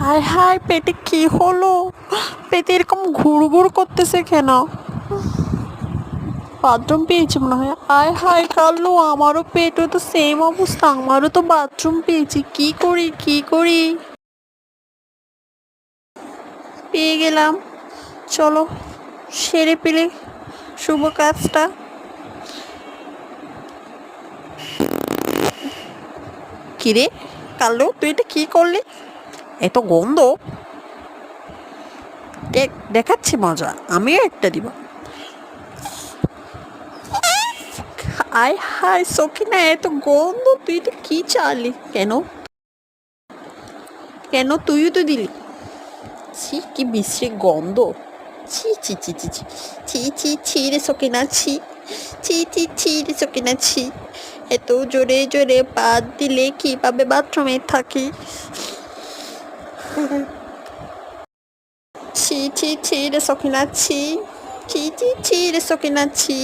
হায় হায়, পেটে কি হলো? পেটে এরকম ঘুরঘুর করতেছে কেন? বাথরুম পেয়েছি মনে হয়। আয় হায় কাল্লু, আমারও পেটও তো সেম অবস্থা, আমারও তো বাথরুম পেয়েছি। কি করি কি করি? পেয়ে গেলাম, চলো সেরে পেলে শুভ কাজটা। কিরে কাল্লু, তুই এটা কি করলি? এত গন্ধ! দেখাচ্ছি মজা, আমিও একটা দিব। আয় হায় সখিনা, এত গন্ধ! তুই তো কি চালি? কেন কেন তুইও তো দিলি? ছি, কি বিশ্রী গন্ধ! ছি ছি ছি ছি ছি ছি ছি ছি রে সখিনা, ছি ছি ছি ছি রে সখিনা, ছি। এত জোরে জোরে পা দিলে কিভাবে বাথরুমে থাকি? ছি ছি ছি রে সখিনা, ছি ছি ছি ছি রে সখিনা, ছি।